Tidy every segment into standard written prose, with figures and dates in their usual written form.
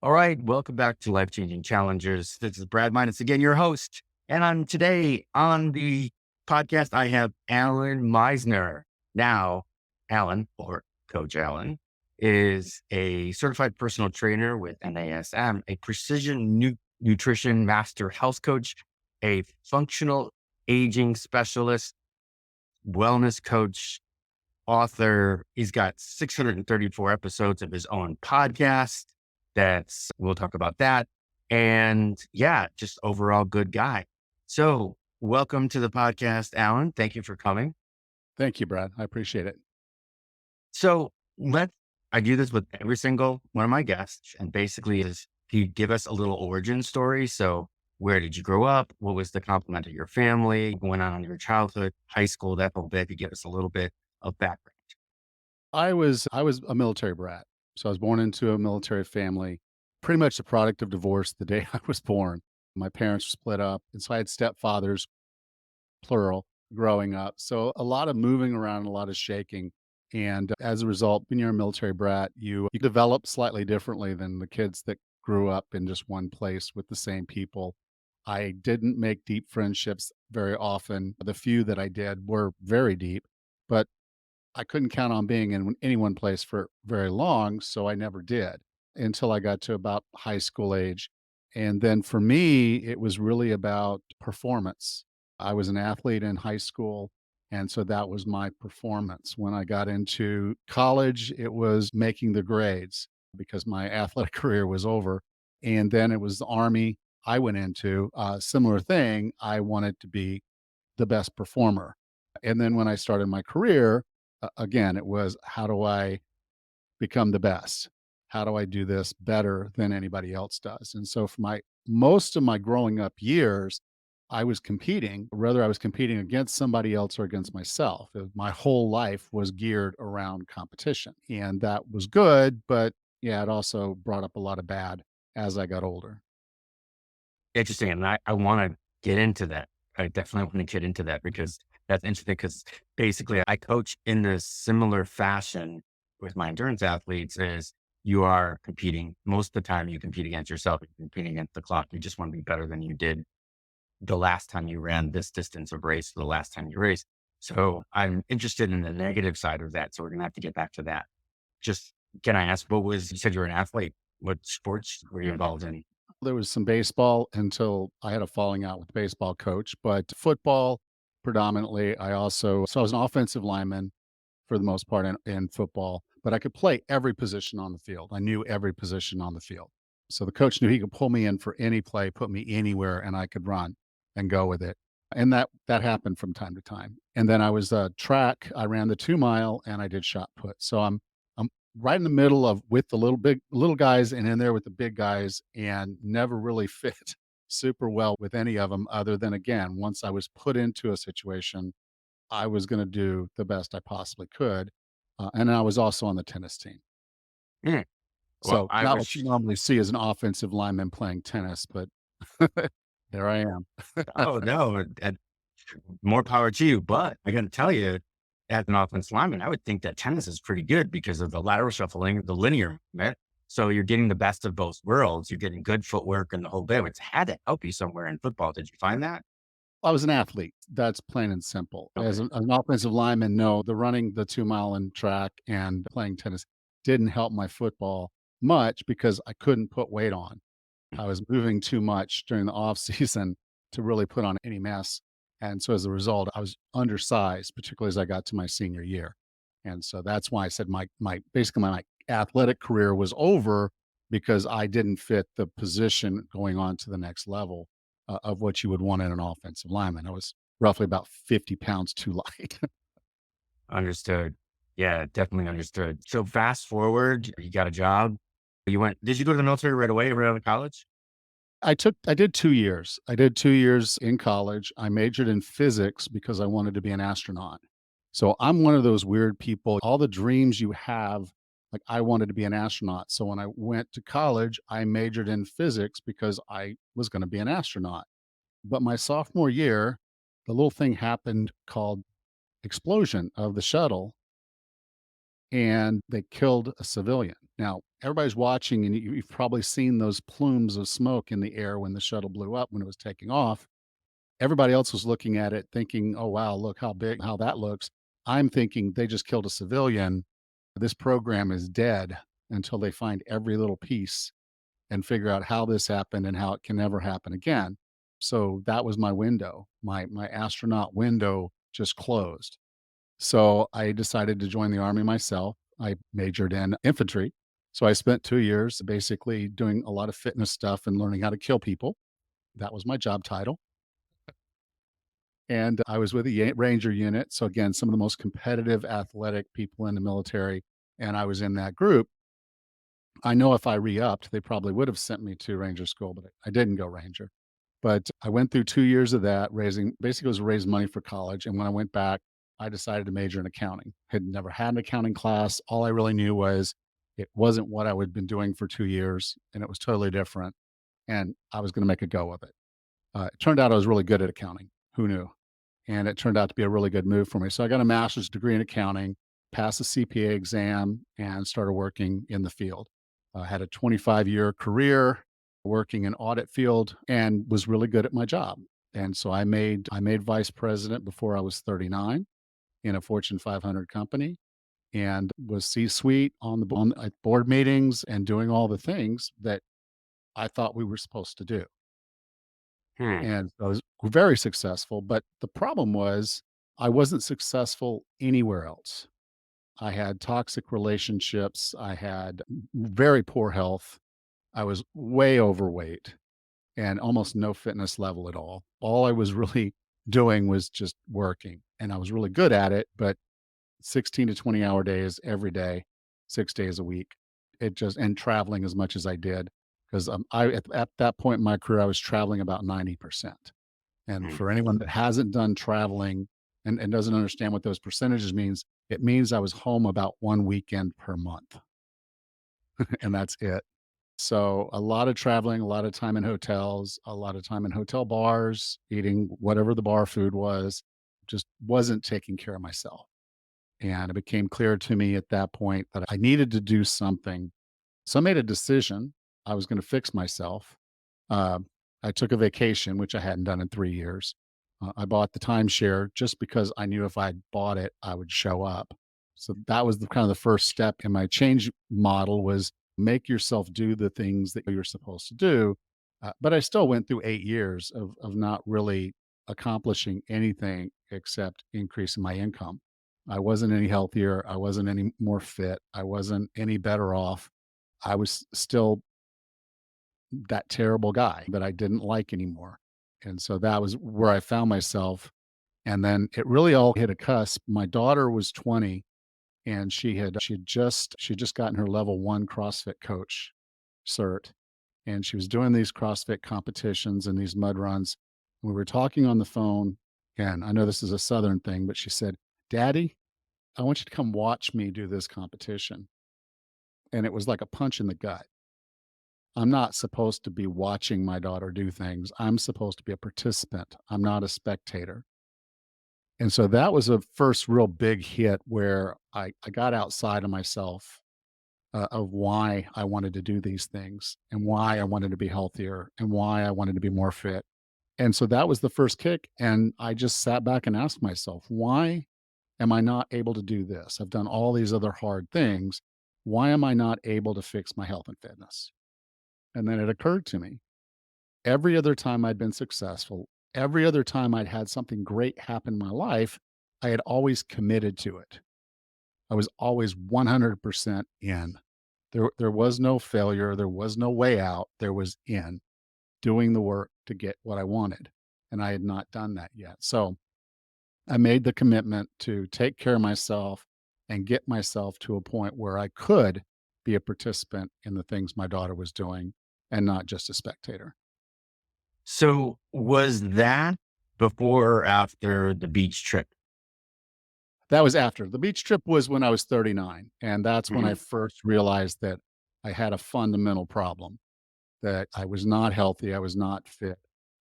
All right, welcome back to Life Changing Challengers. This is Brad Minus again, your host. And today on the podcast, I have Allan Misner. Now, Allan, or Coach Allan, is a certified personal trainer with NASM, a precision nutrition master health coach, a functional aging specialist, wellness coach, author. He's got 634 episodes of his own podcast. We'll talk about that. And yeah, just overall good guy. So welcome to the podcast, Allan. Thank you for coming. Thank you, Brad. I appreciate it. So I do this with every single one of my guests, and basically is you give us a little origin story. So where did you grow up? What was the complement of your family? What went on in your childhood, high school, that whole bit. You give us a little bit of background. I was a military brat. So I was born into a military family, pretty much the product of divorce the day I was born. My parents were split up, and so I had stepfathers, plural, growing up. So a lot of moving around, a lot of shaking. And as a result, when you're a military brat, you develop slightly differently than the kids that grew up in just one place with the same people. I didn't make deep friendships very often. The few that I did were very deep, but I couldn't count on being in any one place for very long, so I never did until I got to about high school age. And then for me, it was really about performance. I was an athlete in high school, and so that was my performance. When I got into college, it was making the grades because my athletic career was over. And then it was the Army I went into, similar thing. I wanted to be the best performer. And then when I started my career, again, it was how do I become the best? How do I do this better than anybody else does? And so for my most of my growing up years, I was competing, whether I was competing against somebody else or against myself. My whole life was geared around competition. And that was good, but yeah, it also brought up a lot of bad as I got older. Interesting. And I want to get into that. I definitely want to get into that because that's interesting because basically I coach in a similar fashion with my endurance athletes is you are competing. Most of the time you compete against yourself. You're competing against the clock. You just want to be better than you did the last time you ran this distance of race, the last time you raced. So I'm interested in the negative side of that. So we're going to have to get back to that. Just can I ask, you said you were an athlete. What sports were you involved in? There was some baseball until I had a falling out with the baseball coach, but football predominantly. So I was an offensive lineman for the most part in football, but I could play every position on the field. I knew every position on the field. So the coach knew he could pull me in for any play, put me anywhere, and I could run and go with it. And that happened from time to time. And then I was track. I ran the 2 mile and I did shot put. So I'm right in the middle of with the little guys and in there with the big guys, and never really fit super well with any of them. Other than again, once I was put into a situation, I was going to do the best I possibly could. And I was also on the tennis team. Hmm. Well, So I not what wish. you normally see as an offensive lineman playing tennis, but there I am. Oh no, more power to you. But I got to tell you, as an offensive lineman, I would think that tennis is pretty good because of the lateral shuffling, the linear movement. So you're getting the best of both worlds. You're getting good footwork and the whole bit. It's had to help you somewhere in football. Did you find that? I was an athlete. That's plain and simple. As Okay. an offensive lineman, no, the running the 2 mile in track and playing tennis didn't help my football much because I couldn't put weight on. I was moving too much during the off season to really put on any mass. And so as a result, I was undersized, particularly as I got to my senior year. And so that's why I said my athletic career was over because I didn't fit the position going on to the next level of what you would want in an offensive lineman. I was roughly about 50 pounds too light. Understood. Yeah, definitely understood. So fast forward, you got a job. Did you go to the military right away, right out of college? I did 2 years. I did 2 years in college. I majored in physics because I wanted to be an astronaut. So I'm one of those weird people, all the dreams you have, like I wanted to be an astronaut. So when I went to college, I majored in physics because I was going to be an astronaut. But my sophomore year, the little thing happened called explosion of the shuttle, and they killed a civilian. Now, everybody's watching, and you've probably seen those plumes of smoke in the air when the shuttle blew up when it was taking off. Everybody else was looking at it thinking, "Oh, wow, look how big, how that looks." I'm thinking they just killed a civilian. This program is dead until they find every little piece and figure out how this happened and how it can never happen again. So that was my window. My astronaut window just closed. So I decided to join the army myself. I majored in infantry. So I spent 2 years basically doing a lot of fitness stuff and learning how to kill people. That was my job title. And I was with a Ranger unit. So again, some of the most competitive athletic people in the military. And I was in that group. I know if I re-upped, they probably would have sent me to Ranger school, but I didn't go Ranger. But I went through 2 years of that raising basically it was raise money for college, and when I went back, I decided to major in accounting. Had never had an accounting class. All I really knew was it wasn't what I had been doing for 2 years, and it was totally different, and I was gonna make a go of it. It turned out I was really good at accounting. Who knew? And it turned out to be a really good move for me. So I got a master's degree in accounting, passed the CPA exam, and started working in the field. I had a 25-year career working in audit field and was really good at my job. And so I made vice president before I was 39 in a Fortune 500 company and was C-suite at board meetings and doing all the things that I thought we were supposed to do. Hmm. And I was very successful, but the problem was I wasn't successful anywhere else. I had toxic relationships, I had very poor health, I was way overweight, and almost no fitness level at all. All I was really doing was just working, and I was really good at it, but 16 to 20-hour days every day, 6 days a week. It just and traveling as much as I did, 'cause, I at that point in my career, I was traveling about 90%. And Hmm. for anyone that hasn't done traveling and doesn't understand what those percentages means, it means I was home about 1 weekend per month, and that's it. So, a lot of traveling, a lot of time in hotels, a lot of time in hotel bars, eating whatever the bar food was, just wasn't taking care of myself. And it became clear to me at that point that I needed to do something. So I made a decision. I was going to fix myself. Uh, I took a vacation, which I hadn't done in 3 years. I bought the timeshare just because I knew if I bought it, I would show up. So that was the kind of the first step in my change model was make yourself do the things that you're supposed to do. But I still went through 8 years of not really accomplishing anything except increasing my income. I wasn't any healthier. I wasn't any more fit. I wasn't any better off. I was still that terrible guy that I didn't like anymore. And so that was where I found myself. And then it really all hit a cusp. My daughter was 20 and she had just gotten her level 1 CrossFit coach cert and she was doing these CrossFit competitions and these mud runs. We were talking on the phone and I know this is a southern thing, but she said, "Daddy, I want you to come watch me do this competition." And it was like a punch in the gut. I'm not supposed to be watching my daughter do things. I'm supposed to be a participant. I'm not a spectator. And so that was a first real big hit where I got outside of myself of why I wanted to do these things and why I wanted to be healthier and why I wanted to be more fit. And so that was the first kick. And I just sat back and asked myself, why am I not able to do this? I've done all these other hard things. Why am I not able to fix my health and fitness? And then it occurred to me every other time I'd been successful, every other time I'd had something great happen in my life, I had always committed to it. I was always 100% in. There was no failure. There was no way out. There was in doing the work to get what I wanted. And I had not done that yet. So I made the commitment to take care of myself and get myself to a point where I could be a participant in the things my daughter was doing and not just a spectator. So was that before or after the beach trip? That was after. The beach trip was when I was 39, and that's when I Mhm. first realized that I had a fundamental problem, that I was not healthy, I was not fit.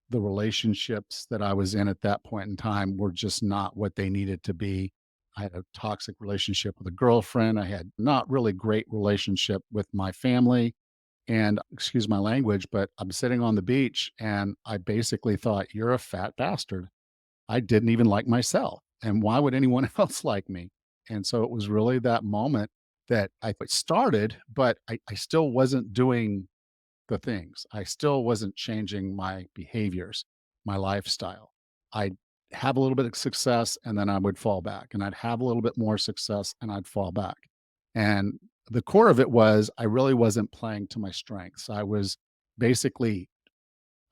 The relationships that I was in at that point in time were just not what they needed to be. I had a toxic relationship with a girlfriend. I had not really great relationship with my family. And excuse my language, but I'm sitting on the beach and I basically thought, you're a fat bastard. I didn't even like myself. And why would anyone else like me? And so it was really that moment that I started, but I still wasn't doing the things. I still wasn't changing my behaviors, my lifestyle. I'd have a little bit of success and then I would fall back, and I'd have a little bit more success and I'd fall back. And the core of it was I really wasn't playing to my strengths. I was basically,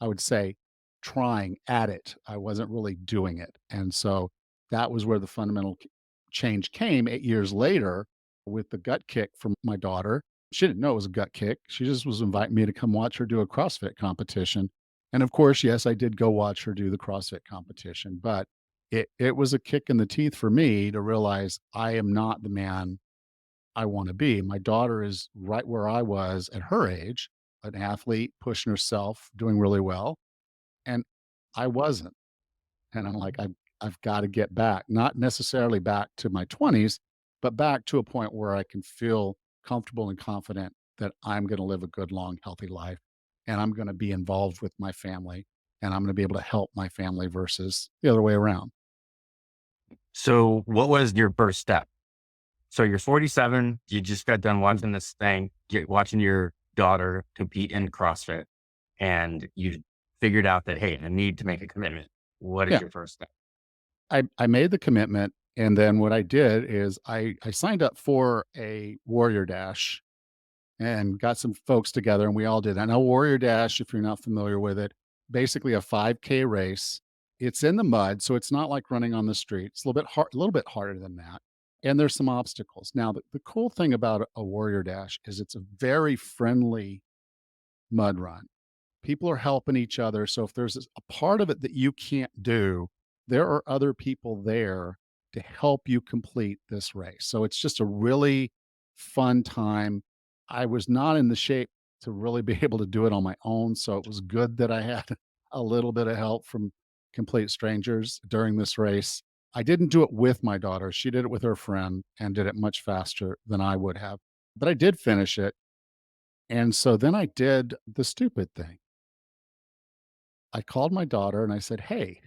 I would say, trying at it. I wasn't really doing it. And so that was where the fundamental change came 8 years later with the gut kick from my daughter. She didn't know it was a gut kick. She just was inviting me to come watch her do a CrossFit competition. And of course, yes, I did go watch her do the CrossFit competition, but it was a kick in the teeth for me to realize I am not the man I want to be. My daughter is right where I was at her age, an athlete, pushing herself, doing really well. And I wasn't. And I'm like, I've got to get back, not necessarily back to my 20s, but back to a point where I can feel comfortable and confident that I'm going to live a good, long, healthy life. And I'm going to be involved with my family and I'm going to be able to help my family versus the other way around. So what was your first step? So you're 47, you just got done watching this thing, watching your daughter compete in CrossFit, and you figured out that, hey, I need to make a commitment. What is Yeah. your first step? I made the commitment. And then what I did is I signed up for a Warrior Dash and got some folks together and we all did that. Now, Warrior Dash, if you're not familiar with it, basically a 5K race. It's in the mud, so it's not like running on the street. It's a little bit harder than that. And there's some obstacles. Now, the cool thing about a Warrior Dash is it's a very friendly mud run. People are helping each other. So if there's a part of it that you can't do, there are other people there to help you complete this race. So it's just a really fun time. I was not in the shape to really be able to do it on my own. So it was good that I had a little bit of help from complete strangers during this race. I didn't do it with my daughter. She did it with her friend and did it much faster than I would have. But I did finish it. And so then I did the stupid thing. I called my daughter and I said, "Hey,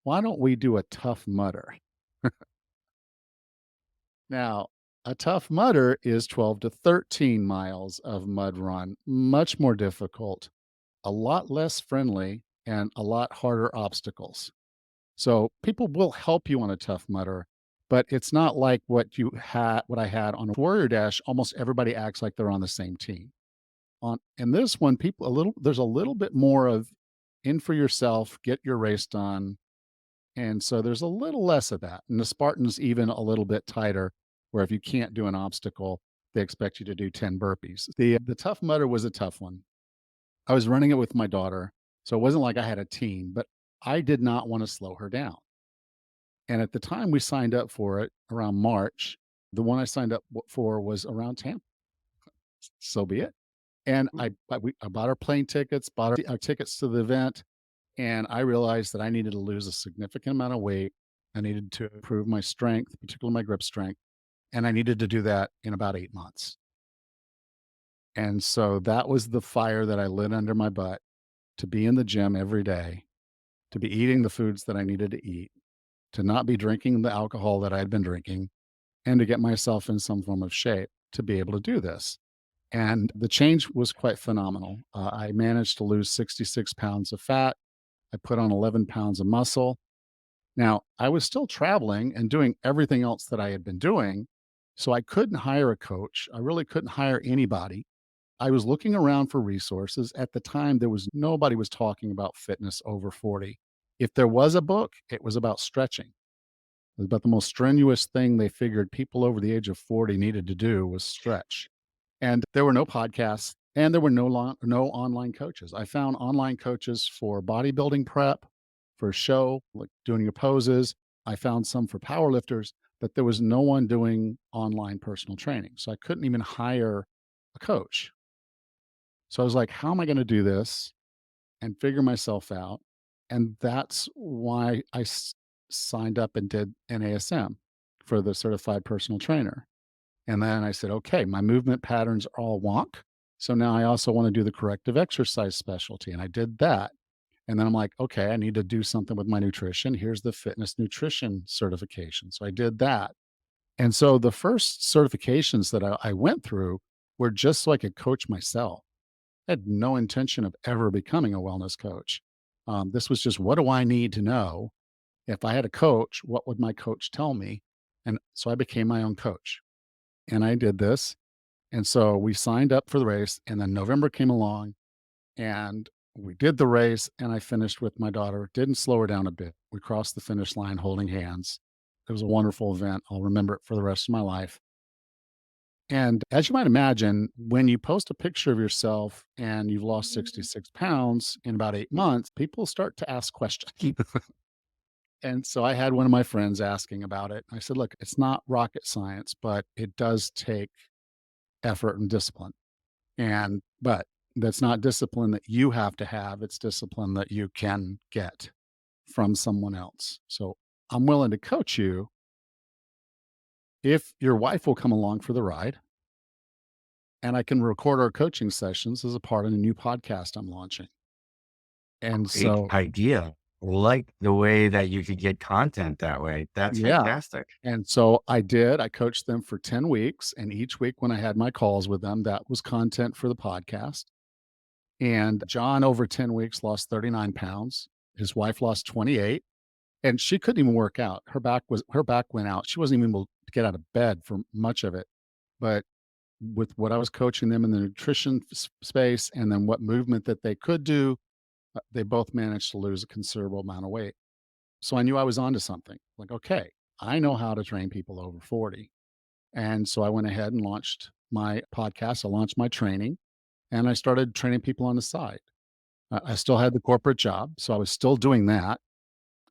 why don't we do a tough mudder?" Now, a tough mudder is 12 to 13 miles of mud run, much more difficult, a lot less friendly, and a lot harder obstacles. So people will help you on a tough mudder, but it's not like what I had on a Warrior Dash. Almost everybody acts like they're on the same team. On in this one, there's a little bit more of in for yourself, get your race done. And so there's a little less of that. And the Spartan's even a little bit tighter, where if you can't do an obstacle, they expect you to do 10 burpees. The Tough Mudder was a tough one. I was running it with my daughter, so it wasn't like I had a team, but I did not want to slow her down. And at the time we signed up for it around March, the one I signed up for was around Tampa. So be it. And I bought our plane tickets, bought our tickets to the event, and I realized that I needed to lose a significant amount of weight. I needed to improve my strength, particularly my grip strength, and I needed to do that in about 8 months. And so that was the fire that I lit under my butt to be in the gym every day, to be eating the foods that I needed to eat, to not be drinking the alcohol that I had been drinking, and to get myself in some form of shape to be able to do this. And the change was quite phenomenal. I managed to lose 66 pounds of fat. I put on 11 pounds of muscle. Now, I was still traveling and doing everything else that I had been doing. So I couldn't hire a coach. I really couldn't hire anybody. I was looking around for resources. At the time, there was nobody was talking about fitness over 40. If there was a book, it was about stretching. It was about the most strenuous thing they figured people over the age of 40 needed to do was stretch. And there were no podcasts and there were no online coaches. I found online coaches for bodybuilding prep, for show, like doing your poses. I found some for powerlifters, but there was no one doing online personal training. So I couldn't even hire a coach. So I was like, how am I going to do this and figure myself out? And that's why I signed up and did NASM. for the certified personal trainer. And then I said, okay, my movement patterns are all wonk. So now I also want to do the corrective exercise specialty. And I did that. And then I'm like, okay, I need to do something with my nutrition. Here's the fitness nutrition certification. So I did that. And so the first certifications that I went through were just so I could coach myself. I had no intention of ever becoming a wellness coach. This was just, what do I need to know? If I had a coach, what would my coach tell me? And so I became my own coach and I did this. And so we signed up for the race, and then November came along and we did the race, and I finished with my daughter, didn't slow her down a bit. We crossed the finish line holding hands. It was a wonderful event. I'll remember it for the rest of my life. And as you might imagine, when you post a picture of yourself and you've lost 66 pounds in about 8 months, people start to ask questions. And so I had one of my friends asking about it. I said, look, it's not rocket science, but it does take effort and discipline. But that's not discipline that you have to have. It's discipline that you can get from someone else. So I'm willing to coach you if your wife will come along for the ride, and I can record our coaching sessions as a part of a new podcast I'm launching. And Great so, idea. Like the way that you could get content that way. That's yeah. fantastic. And so I did. I coached them for 10 weeks. And each week when I had my calls with them, that was content for the podcast. And John, over 10 weeks, lost 39 pounds. His wife lost 28, and she couldn't even work out. Her back went out. She wasn't even able to get out of bed for much of it. But with what I was coaching them in the nutrition space and then what movement that they could do, they both managed to lose a considerable amount of weight. So I knew I was onto something. Like, okay, I know how to train people over 40. And so I went ahead and launched my podcast. I launched my training, and I started training people on the side. I still had the corporate job, so I was still doing that.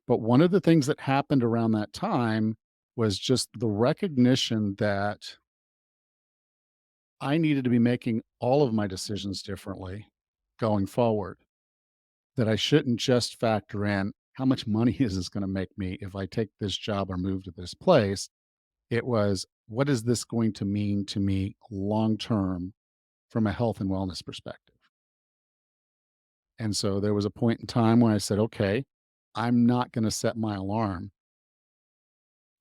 But one of the things that happened around that time was just the recognition that I needed to be making all of my decisions differently going forward, that I shouldn't just factor in how much money is this going to make me if I take this job or move to this place. It was, what is this going to mean to me long term from a health and wellness perspective? And so there was a point in time when I said, okay, I'm not going to set my alarm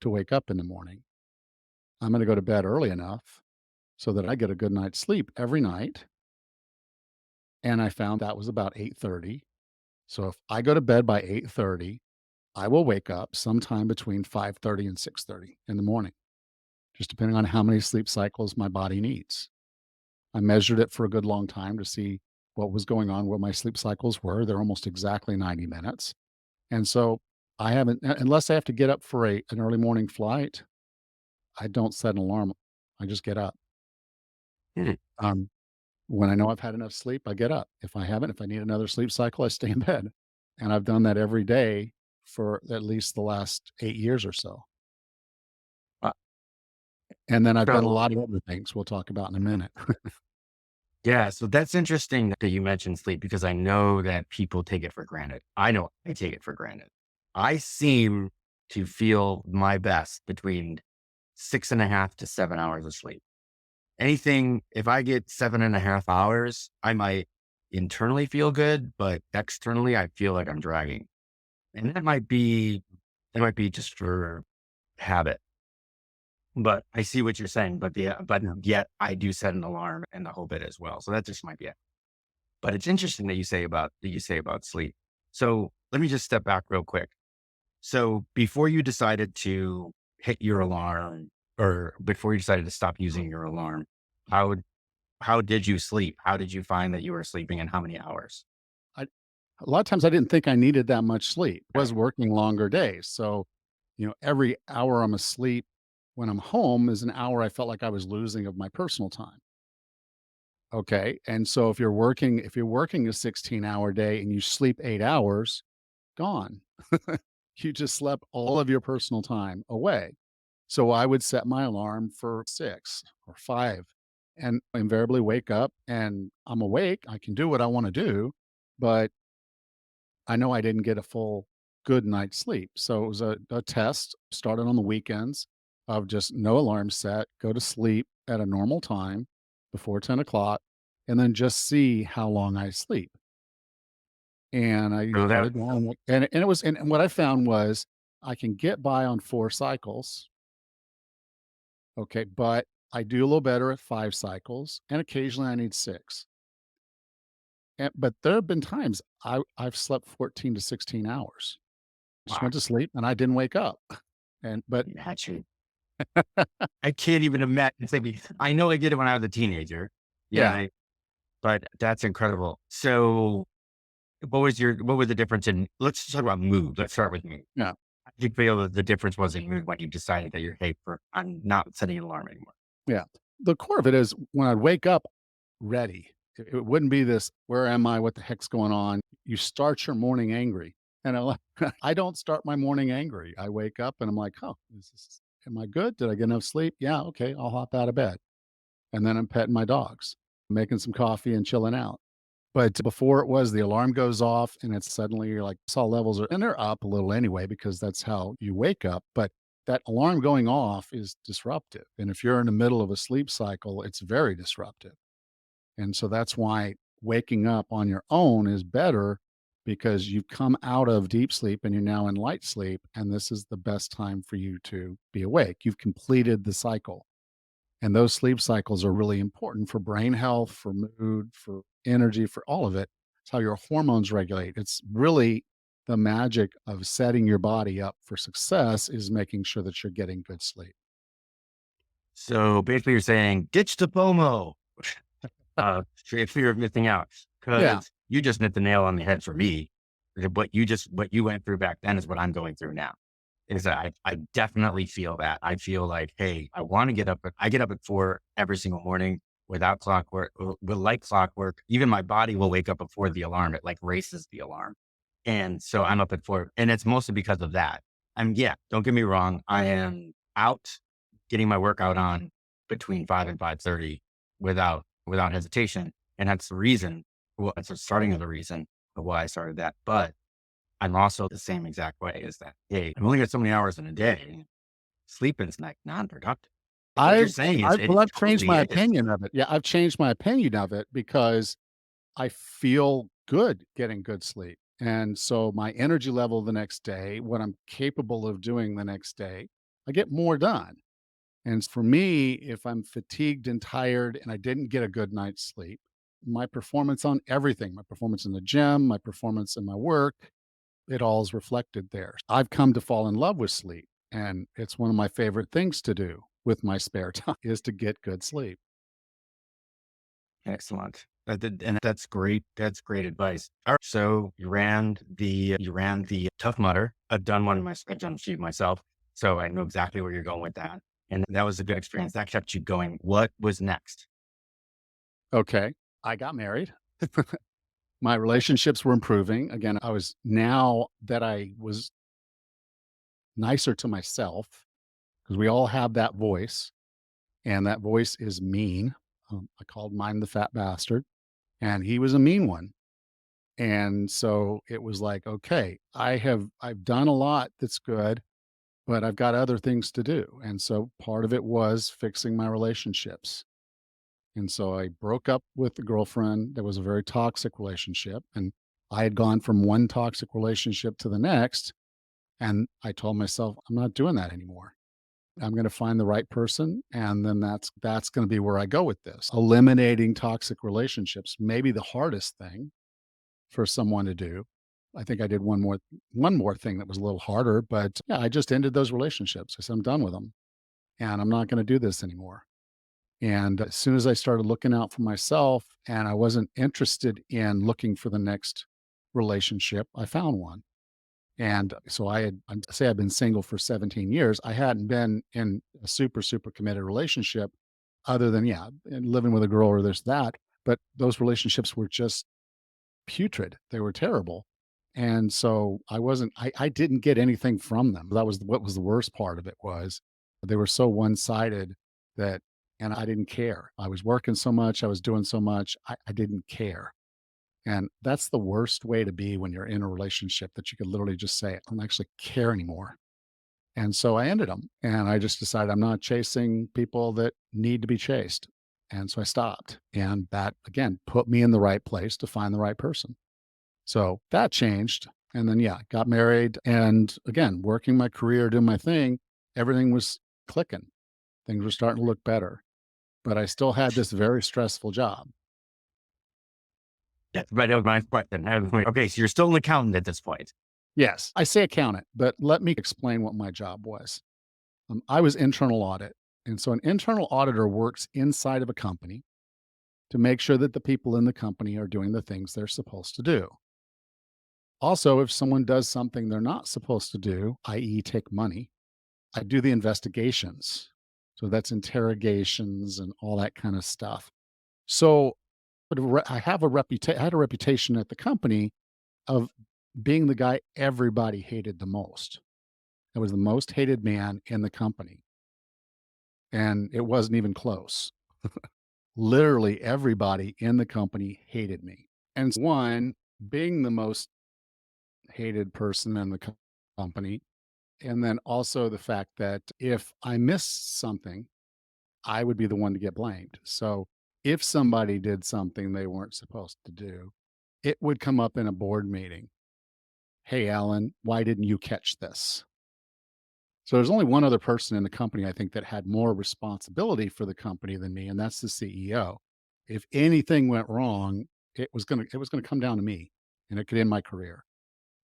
to wake up in the morning. I'm going to go to bed early enough so that I get a good night's sleep every night. And I found that was about 8:30. So if I go to bed by 8:30, I will wake up sometime between 5:30 and 6:30 in the morning, just depending on how many sleep cycles my body needs. I measured it for a good long time to see what was going on, what my sleep cycles were. They're almost exactly 90 minutes. And so I haven't, unless I have to get up for an early morning flight, I don't set an alarm. I just get up. Hmm. Um, when I know I've had enough sleep, I get up. If I haven't, if I need another sleep cycle, I stay in bed. And I've done that every day for at least the last 8 years or so. Uh, And then I've done a So lot of other things we'll talk about in a minute. yeah, so that's interesting that you mentioned sleep because I know that people take it for granted. I know I take it for granted. I seem to feel my best between 6.5 to 7 hours of sleep. Anything, if I get 7.5 hours, I might internally feel good, but externally I feel like I'm dragging. And that might be just for habit. But I see what you're saying. But yet I do set an alarm and the whole bit as well. So that just might be it. But it's interesting that you say about sleep. So let me just step back real quick. So before you decided to hit your alarm or before you decided to stop using your alarm, how how did you sleep? How did you find that you were sleeping and how many hours? I, a lot of times I didn't think I needed that much sleep. I Okay. was working longer days. So, every hour I'm asleep when I'm home is an hour I felt like I was losing of my personal time. Okay. And so if you're working a 16-hour day and you sleep 8 hours, gone. You just slept all of your personal time away. So I would set my alarm for 6 or 5 and invariably wake up and I'm awake. I can do what I want to do, but I know I didn't get a full good night's sleep. So it was a test, started on the weekends. of just no alarm set, go to sleep at a normal time before 10 o'clock, and then just see how long I sleep. And I So that started doing it, and it was and what I found was I can get by on 4 cycles, okay, but I do a little better at 5 cycles, and occasionally I need 6. But there have been times I've slept 14 to 16 hours. Just wow, went to sleep and I didn't wake up. And but actually, I can't even imagine. I know I did it when I was a teenager. Yeah, yeah, but that's incredible. So, what was the difference in? Let's talk about mood. Let's start with mood. yeah, How did you feel that the difference was in mood when you decided that you're, hey, I'm not setting an alarm anymore? yeah. The core of it is when I wake up ready, it wouldn't be this, "Where am I? What the heck's going on?" You start your morning angry, and I like I don't start my morning angry. I wake up and I'm like, "Oh, am I good? Did I get enough sleep? Yeah, okay, I'll hop out of bed." And then I'm petting my dogs, making some coffee and chilling out. But before it was the alarm goes off and it's suddenly you're like cortisol levels are and they're up a little anyway because that's how you wake up. But that alarm going off is disruptive. And if you're in the middle of a sleep cycle, it's very disruptive. And so that's why waking up on your own is better because you've come out of deep sleep and you're now in light sleep. And this is the best time for you to be awake. You've completed the cycle. And those sleep cycles are really important for brain health, for mood, for energy, for all of it. It's how your hormones regulate. It's really the magic of setting your body up for success is making sure that you're getting good sleep. So basically, you're saying ditch the FOMO, fear of missing out, Yeah. because you just hit the nail on the head for me. What you went through back then is what I'm going through now. Is that I definitely feel that. I feel like, hey, I want to get up. I get up at 4 every single morning without clockwork, with like clockwork. Even my body will wake up before the alarm. It like races the alarm. And so I'm up at 4. And it's mostly because of that. Yeah, don't get me wrong. I am out getting my workout on between 5 and 5:30 without hesitation. And that's the reason. Well, it's the starting of the reason of why I started that. But I'm also the same exact way is that, hey, I've only got so many hours in a day. Sleeping is like non-productive. Like what you're I've saying is I've well, it I've changed totally my is. opinion of it. Yeah, I've changed my opinion of it because I feel good getting good sleep. And so my energy level the next day, what I'm capable of doing the next day, I get more done. And for me, if I'm fatigued and tired and I didn't get a good night's sleep, my performance on everything, my performance in the gym, my performance in my work, it all is reflected there. I've come to fall in love with sleep, and it's one of my favorite things to do with my spare time is to get good sleep. Excellent. And that's great. That's great advice. All right. So you ran the Tough Mudder. I've done a few myself. So I know exactly where you're going with that. And that was a good experience. That kept you going. What was next? Okay. I got married. My relationships were improving. Again, I was now that I was nicer to myself because we all have that voice, and that voice is mean. I called mine the fat bastard, and he was a mean one. And so it was like, okay, I've done a lot that's good, but I've got other things to do. And so part of it was fixing my relationships. And so I broke up with the girlfriend that was a very toxic relationship. And I had gone from one toxic relationship to the next. And I told myself, I'm not doing that anymore. I'm going to find the right person. And then that's going to be where I go with this. Eliminating toxic relationships may be the hardest thing for someone to do. I think I did one more thing that was a little harder, but yeah, I just ended those relationships. I said, I'm done with them and I'm not going to do this anymore. And as soon as I started looking out for myself and I wasn't interested in looking for the next relationship, I found one. And so say I've been single for 17 years. I hadn't been in a super, super committed relationship other than, yeah, and living with a girl or this, that. But those relationships were just putrid. They were terrible. And so I didn't get anything from them. That was what was the worst part of it was they were so one-sided that and I didn't care. I was working so much, I was doing so much, I didn't care. And that's the worst way to be when you're in a relationship that you could literally just say, I don't actually care anymore. And so I ended them, and I just decided I'm not chasing people that need to be chased. And so I stopped. And that, again, put me in the right place to find the right person. So that changed. And then, yeah, got married. And again, working my career, doing my thing, everything was clicking. Things were starting to look better. But I still had this very stressful job. That's right. That was my question. Okay, so you're still an accountant at this point. Yes, I say accountant, but let me explain what my job was. I was internal audit. And so an internal auditor works inside of a company to make sure that the people in the company are doing the things they're supposed to do. Also, if someone does something they're not supposed to do, i.e., take money, I do the investigations. So that's interrogations and all that kind of stuff. So I had a reputation at the company of being the guy everybody hated the most. I was the most hated man in the company, and it wasn't even close. Literally everybody in the company hated me. And one, being the most hated person in the company, and then also the fact that if I missed something, I would be the one to get blamed. So if somebody did something they weren't supposed to do, it would come up in a board meeting. Hey, Alan, why didn't you catch this? So there's only one other person in the company I think that had more responsibility for the company than me, and that's the CEO. If anything went wrong, it was gonna come down to me, and it could end my career.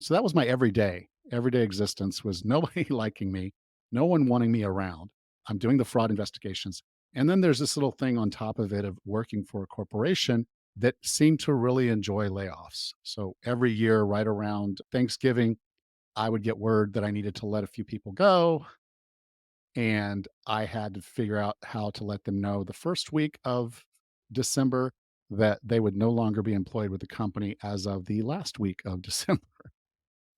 So that was my everyday existence was nobody liking me, no one wanting me around. I'm doing the fraud investigations. And then there's this little thing on top of it of working for a corporation that seemed to really enjoy layoffs. So every year, right around Thanksgiving, I would get word that I needed to let a few people go. And I had to figure out how to let them know the first week of December that they would no longer be employed with the company as of the last week of December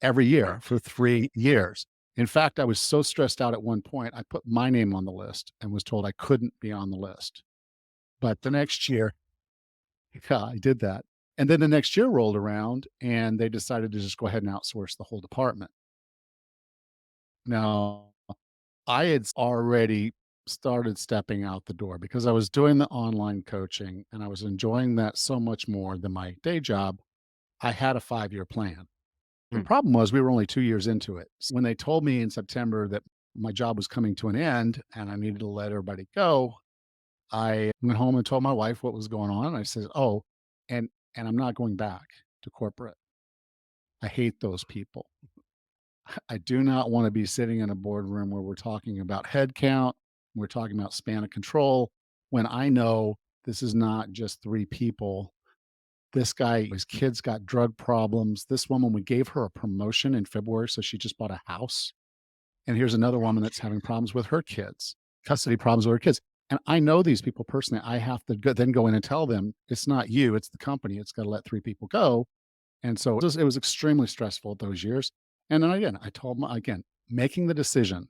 every year for 3 years. In fact, I was so stressed out at one point, I put my name on the list and was told I couldn't be on the list. But the next year, yeah, I did that. And then the next year rolled around and they decided to just go ahead and outsource the whole department. Now, I had already started stepping out the door because I was doing the online coaching and I was enjoying that so much more than my day job. I had a 5-year plan. The Hmm. problem was we were only 2 years into it. So when they told me in September that my job was coming to an end and I needed to let everybody go, I went home and told my wife what was going on. I said, "Oh, and I'm not going back to corporate. I hate those people. I do not want to be sitting in a boardroom where we're talking about head count, we're talking about span of control, when I know this is not just 3 people. This guy, his kids got drug problems. This woman, we gave her a promotion in February, so she just bought a house. And here's another woman that's having problems with her kids, custody problems with her kids. And I know these people personally. I have to then go in and tell them it's not you, it's the company. It's got to let 3 people go. And so it was extremely stressful those years. And then again, I told my, again, making the decision,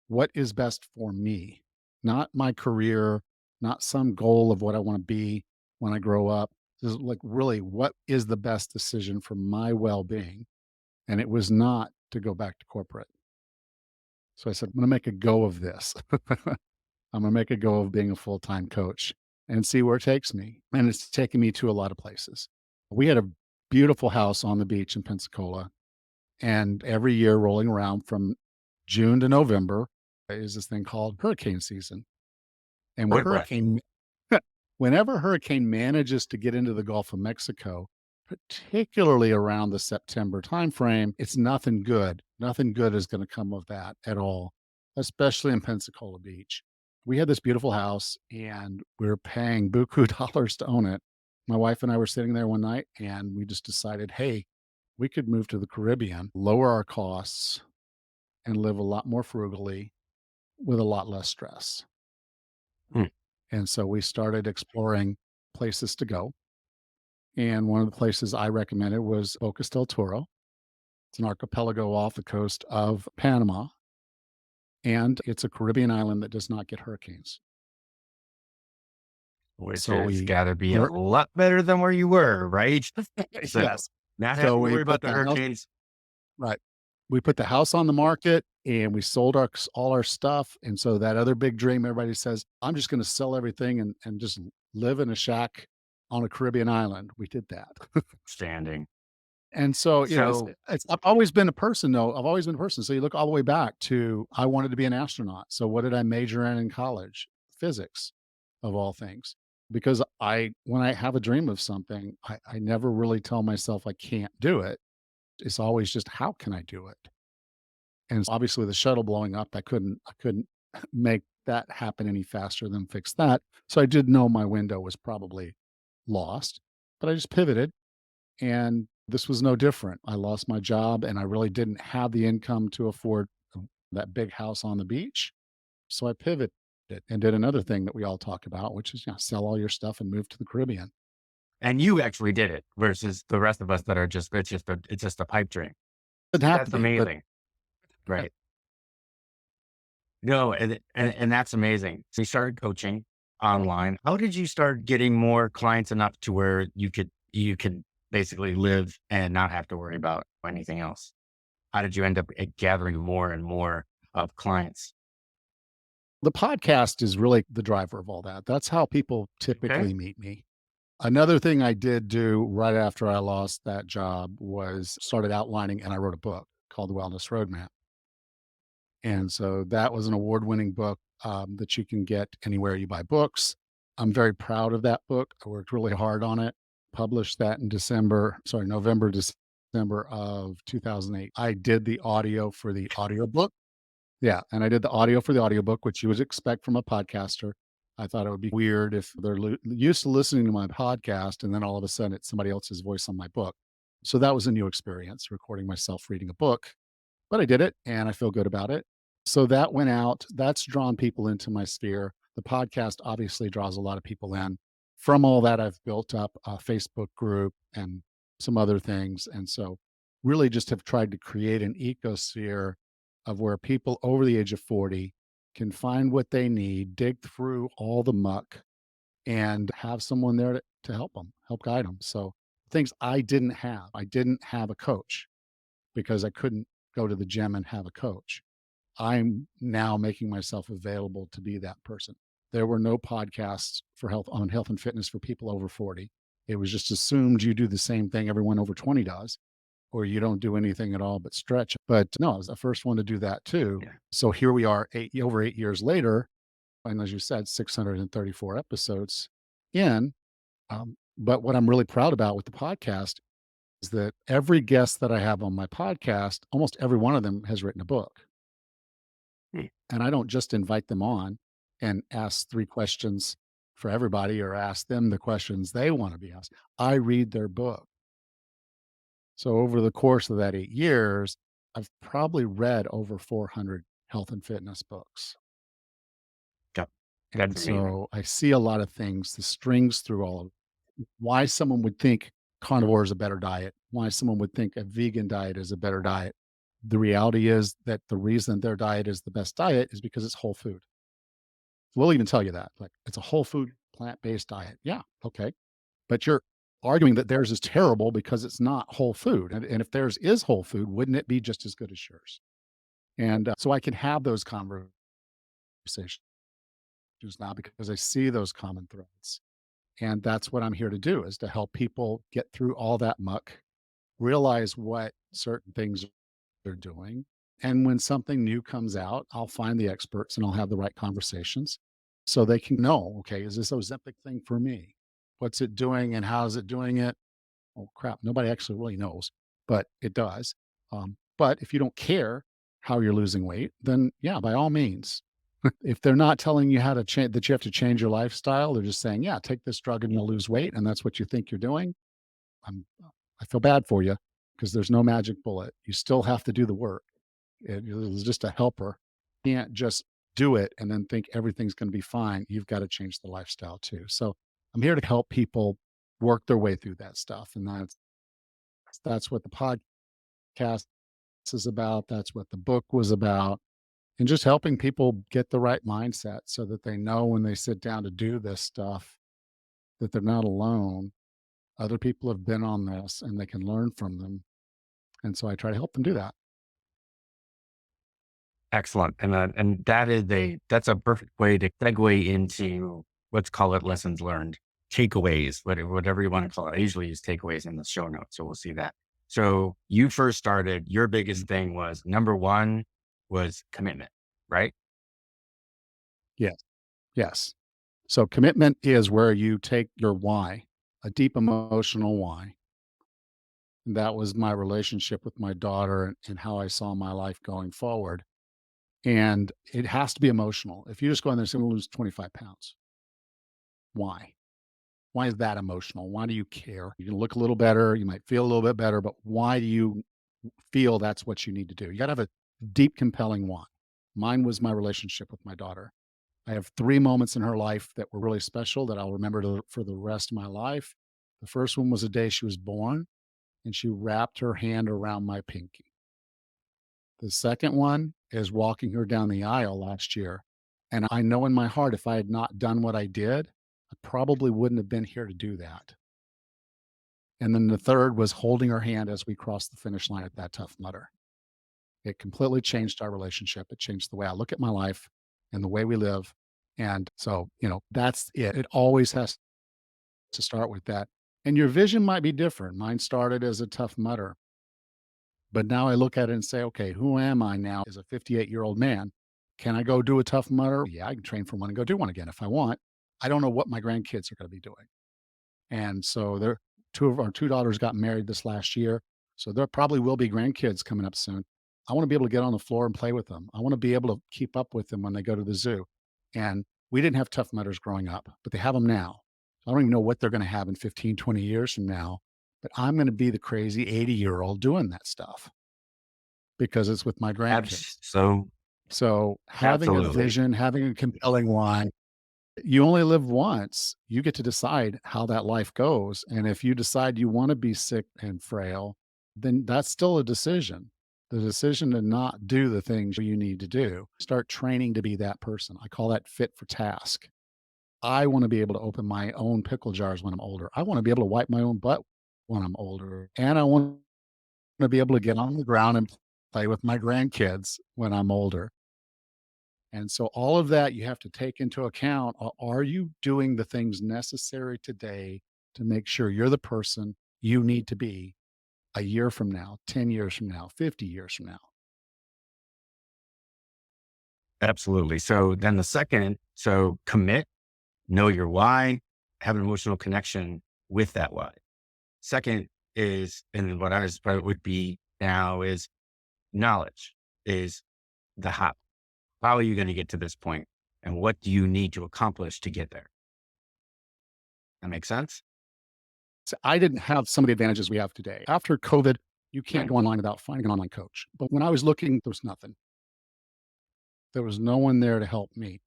what is best for me, not my career, not some goal of what I want to be when I grow up. This is like really what is the best decision for my well being. And it was not to go back to corporate. So I said, I'm going to make a go of this. I'm going to make a go of being a full time coach and see where it takes me. And it's taken me to a lot of places. We had a beautiful house on the beach in Pensacola. And every year rolling around from June to November is this thing called hurricane season. And Right, right. whenever hurricane manages to get into the Gulf of Mexico, particularly around the September timeframe, it's nothing good. Nothing good is going to come of that at all, especially in Pensacola Beach. We had this beautiful house and we were paying buku dollars to own it. My wife and I were sitting there one night and we just decided, hey, we could move to the Caribbean, lower our costs, and live a lot more frugally with a lot less stress. Hmm. And so we started exploring places to go. And one of the places I recommended was Bocas del Toro. It's an archipelago off the coast of Panama. And it's a Caribbean island that does not get hurricanes. Which So has we, got to be a we're, lot better than where you were, right? So yes. not So having to we worry about put the the house, hurricanes. right. We put the house on the market and we sold all our stuff. And so that other big dream, everybody says, I'm just going to sell everything and just live in a shack on a Caribbean island. We did that. Standing. And so, So, I've always been a person though. I've always been a person. So you look all the way back to, I wanted to be an astronaut. So what did I major in college? Physics, of all things. Because when I have a dream of something, I never really tell myself I can't do it. It's always just, how can I do it? And obviously the shuttle blowing up, I couldn't make that happen any faster than fix that. So I did know my window was probably lost, but I just pivoted, and this was no different. I lost my job and I really didn't have the income to afford that big house on the beach. So I pivoted and did another thing that we all talk about, which is, sell all your stuff and move to the Caribbean. and you actually did it versus the rest of us that are just, it's just a pipe dream. It didn't have to That's be, but amazing. Right. No, and that's amazing. So you started coaching online. How did you start getting more clients enough to where you could basically live and not have to worry about anything else? How did you end up gathering more and more of clients? the podcast is really the driver of all that. That's how people Okay. typically meet me. Another thing I did do right after I lost that job was started outlining, and I wrote a book called The Wellness Roadmap. And so that was an award-winning book, that you can get anywhere you buy books. I'm very proud of that book. I worked really hard on it. Published that in November, December of 2008. I did the audio for the audiobook. Yeah, and I did the audio for the audiobook, which you would expect from a podcaster. I thought it would be weird if they're used to listening to my podcast and then all of a sudden it's somebody else's voice on my book. So that was a new experience, recording myself reading a book, but I did it and I feel good about it. So that went out. That's drawn people into my sphere. The podcast obviously draws a lot of people in. From all that, I've built up a Facebook group and some other things. And so, really, just have tried to create an ecosphere of where people over the age of 40 can find what they need, dig through all the muck, and have someone there to help them, help guide them. So, things I didn't have a coach because I couldn't go to the gym and have a coach. I'm now making myself available to be that person. There were no podcasts for health and fitness for people over 40. It was just assumed you do the same thing everyone over 20 does, or you don't do anything at all but stretch. But no, I was the first one to do that too. Yeah. So here we are, over 8 years later, and as you said, 634 episodes in. But what I'm really proud about with the podcast is that every guest that I have on my podcast, almost every one of them has written a book. Hmm. And I don't just invite them on and ask 3 questions for everybody or ask them the questions they want to be asked. I read their book. So over the course of that 8 years, I've probably read over 400 health and fitness books. Yep. And That's amazing. so I see a lot of things, the strings through all of why someone would think carnivore is a better diet, why someone would think a vegan diet is a better diet. The reality is that the reason their diet is the best diet is because it's whole food. We'll even tell you that, like, it's a whole food, plant-based diet. Yeah, okay. But you're arguing that theirs is terrible because it's not whole food. And if theirs is whole food, wouldn't it be just as good as yours? And so I can have those conversations now because I see those common threads. And that's what I'm here to do, is to help people get through all that muck, realize what certain things they're doing. And when something new comes out, I'll find the experts and I'll have the right conversations so they can know, okay, is this Ozempic thing for me? What's it doing and how is it doing it? Oh, crap. Nobody actually really knows, but it does. But if you don't care how you're losing weight, then yeah, by all means. If they're not telling you how to change, that you have to change your lifestyle, they're just saying, yeah, take this drug and you'll lose weight. And that's what you think you're doing. I'm, I feel bad for you because there's no magic bullet. You still have to do the work. It was just a helper. You can't just do it and then think everything's going to be fine. You've got to change the lifestyle too. So I'm here to help people work their way through that stuff. And that's what the podcast is about. That's what the book was about. And just helping people get the right mindset so that they know when they sit down to do this stuff that they're not alone. Other people have been on this and they can learn from them. And so I try to help them do that. Excellent. And that's a perfect way to segue into, let's call it lessons learned, takeaways, whatever you want to call it. I usually use takeaways in the show notes. So we'll see that. So you first started, your biggest thing was number one was commitment, right? Yes. Yes. So commitment is where you take your why, a deep emotional why. And that was my relationship with my daughter and how I saw my life going forward. And it has to be emotional. If you just go in there and say, we'll lose 25 pounds, why? Why is that emotional? Why do you care? You can look a little better. You might feel a little bit better, but why do you feel that's what you need to do? You got to have a deep, compelling why. Mine was my relationship with my daughter. I have 3 moments in her life that were really special that I'll remember for the rest of my life. The first one was the day she was born, and she wrapped her hand around my pinky. The second one is walking her down the aisle last year, and I know in my heart if I had not done what I did, I probably wouldn't have been here to do that. And then the third was holding her hand as we crossed the finish line at that Tough Mudder. It completely changed our relationship. It changed the way I look at my life and the way we live. And so, that's it. It always has to start with that. And your vision might be different. Mine started as a Tough Mudder, but now I look at it and say, okay, who am I now as a 58-year-old man? Can I go do a Tough Mudder? Yeah, I can train for one and go do one again if I want. I don't know what my grandkids are going to be doing. And so there, two of our two daughters got married this last year. So there probably will be grandkids coming up soon. I want to be able to get on the floor and play with them. I want to be able to keep up with them when they go to the zoo. And we didn't have Tough Mudders growing up, but they have them now. So I don't even know what they're going to have in 15, 20 years from now. But I'm going to be the crazy 80-year-old doing that stuff because it's with my grandkids. So So having a absolutely. vision, having a compelling why, you only live once. You get to decide how that life goes. And if you decide you want to be sick and frail, then that's still a decision. The decision to not do the things you need to do. Start training to be that person. I call that fit for task. I want to be able to open my own pickle jars when I'm older. I want to be able to wipe my own butt when I'm older. And I want to be able to get on the ground and play with my grandkids when I'm older. And so all of that you have to take into account. Are you doing the things necessary today to make sure you're the person you need to be a year from now, 10 years from now, 50 years from now? Absolutely. So then the second, so commit, know your why, have an emotional connection with that why. Second is, and what I was would be now is knowledge is the how. How are you going to get to this point? And what do you need to accomplish to get there? That makes sense? So I didn't have some of the advantages we have today. After COVID, you can't Right. go online without finding an online coach. But when I was looking, there was nothing. There was no one there to help me.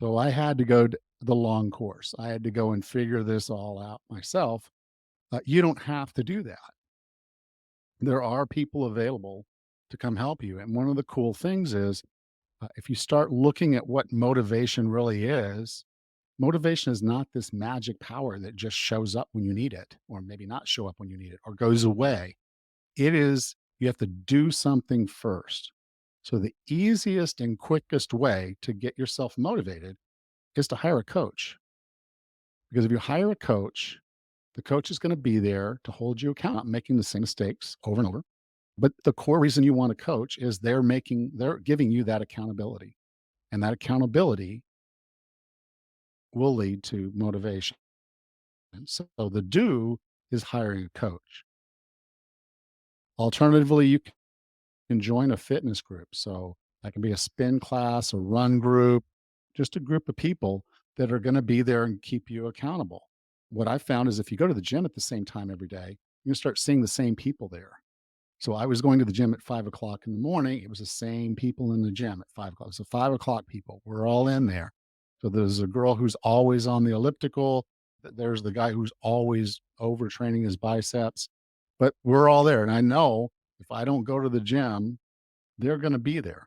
So I had to go the long course. I had to go and figure this all out myself. You don't have to do that. There are people available to come help you. And one of the cool things is if you start looking at what motivation is not this magic power that just shows up when you need it, or maybe not show up when you need it, or goes away. It is, you have to do something first. So the easiest and quickest way to get yourself motivated is to hire a coach. Because if you hire a coach, the coach is going to be there to hold you accountable, not making the same mistakes over and over. But the core reason you want a coach is they're giving you that accountability. And that accountability will lead to motivation. And so the do is hiring a coach. Alternatively, you can join a fitness group. So that can be a spin class, a run group, just a group of people that are going to be there and keep you accountable. What I found is if you go to the gym at the same time every day, you start seeing the same people there. So I was going to the gym at 5 o'clock in the morning. It was the same people in the gym at 5 o'clock. So 5 o'clock people, we're all in there. So there's a girl who's always on the elliptical. There's the guy who's always overtraining his biceps, but we're all there. And I know if I don't go to the gym, they're going to be there.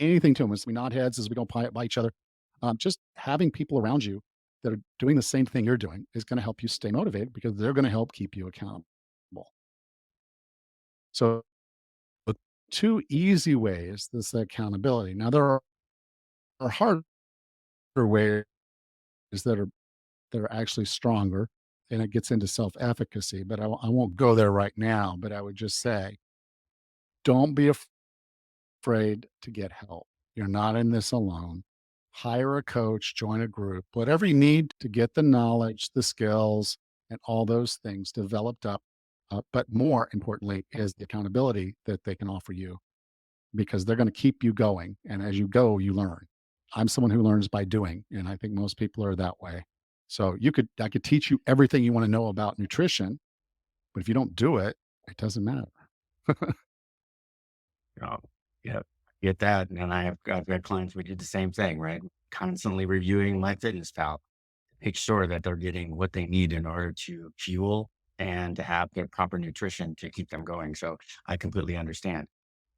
Anything to them is we nod heads as we go by each other. Just having people around you that are doing the same thing you're doing is going to help you stay motivated because they're going to help keep you accountable. So two easy ways. This accountability. Now are harder ways that are actually stronger, and it gets into self-efficacy, but I won't go there right now, but I would just say, don't be afraid to get help. You're not in this alone. Hire a coach, join a group, whatever you need to get the knowledge, the skills, and all those things developed up. But more importantly is the accountability that they can offer you, because they're going to keep you going. And as you go, you learn. I'm someone who learns by doing, and I think most people are that way. So I could teach you everything you want to know about nutrition, but if you don't do it, it doesn't matter. Oh, yeah, get that. And I've got clients, we did the same thing, right? Constantly reviewing my fitness pal, make sure that they're getting what they need in order to fuel and to have the proper nutrition to keep them going. So I completely understand.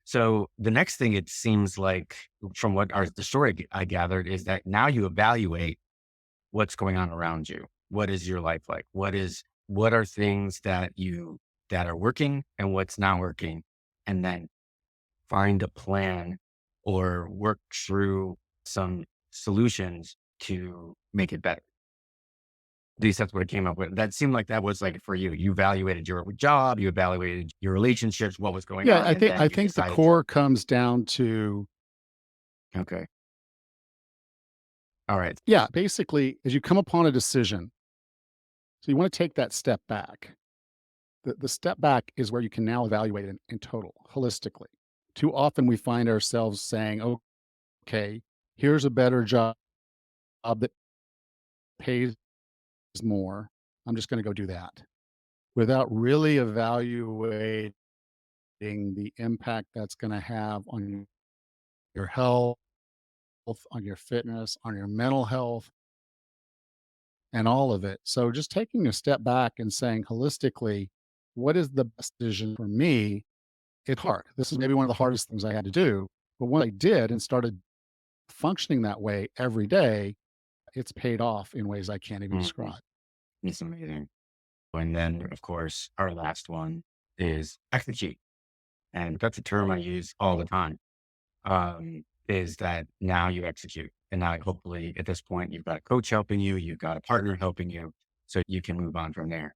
So the next thing it seems like from the story I gathered is that now you evaluate what's going on around you. What is your life like? What are things that are working and what's not working? And then find a plan or work through some solutions to make it better. At least that's what I came up with. That seemed like that was like for you. You evaluated your job, you evaluated your relationships, what was going Yeah, on, and then I you think the decided to, core comes down to, okay, all right. yeah, basically, as you come upon a decision, so you want to take that step back. The step back is where you can now evaluate it in total, holistically. Too often we find ourselves saying, okay, here's a better job that pays more. I'm just going to go do that without really evaluating the impact that's going to have on your health, on your fitness, on your mental health, and all of it. So just taking a step back and saying holistically, what is the best decision for me? It's hard. This is maybe one of the hardest things I had to do. But when I did and started functioning that way every day, it's paid off in ways I can't even Mhm. describe. It's amazing. And then, of course, our last one is execute. And that's a term I use all the time. Is that now you execute. And now hopefully at this point, you've got a coach helping you, you've got a partner helping you, so you can move on from there.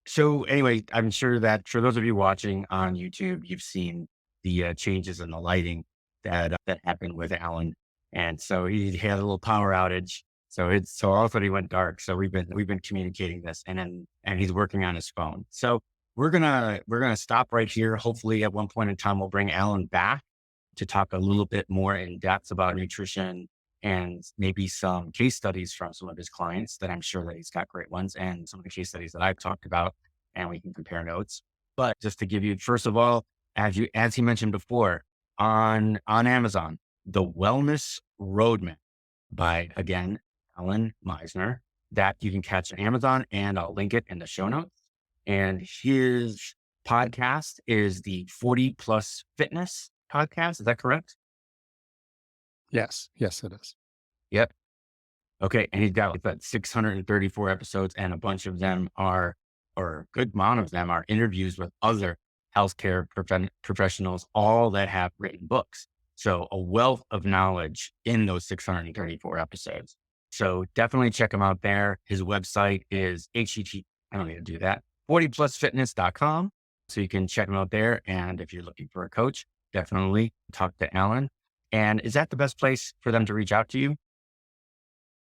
So anyway, I'm sure that for those of you watching on YouTube, you've seen the changes in the lighting that happened with Alan, and so he had a little power outage. So all of a sudden he went dark. So we've been communicating this, and he's working on his phone. So we're gonna stop right here. Hopefully, at one point in time, we'll bring Alan back to talk a little bit more in depth about nutrition and maybe some case studies from some of his clients that I'm sure that he's got great ones and some of the case studies that I've talked about, and we can compare notes. But just to give you, first of all, as he mentioned before, on Amazon, The Wellness Roadmap by, again, Allan Misner, that you can catch on Amazon, and I'll link it in the show notes. And his podcast is the 40 Plus Fitness podcast. Is that correct? Yes. Yes, it is. Yep. Okay. And he's got like that 634 episodes, and a bunch of them are, or a good amount of them are interviews with other healthcare professionals, all that have written books. So a wealth of knowledge in those 634 episodes. So definitely check him out there. His website is I don't need to do that, 40plusfitness.com. So you can check him out there. And if you're looking for a coach, definitely talk to Alan. And is that the best place for them to reach out to you?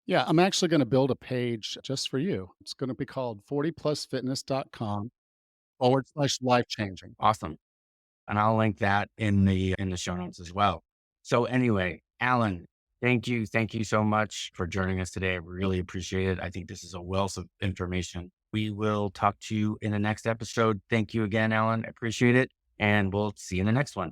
Yeah, I'm actually going to build a page just for you. It's going to be called 40plusfitness.com/life changing. Awesome. And I'll link that in the show notes as well. So anyway, Alan, thank you so much for joining us today. I really appreciate it. I think this is a wealth of information. We will talk to you in the next episode. Thank you again, Alan. I appreciate it. And we'll see you in the next one.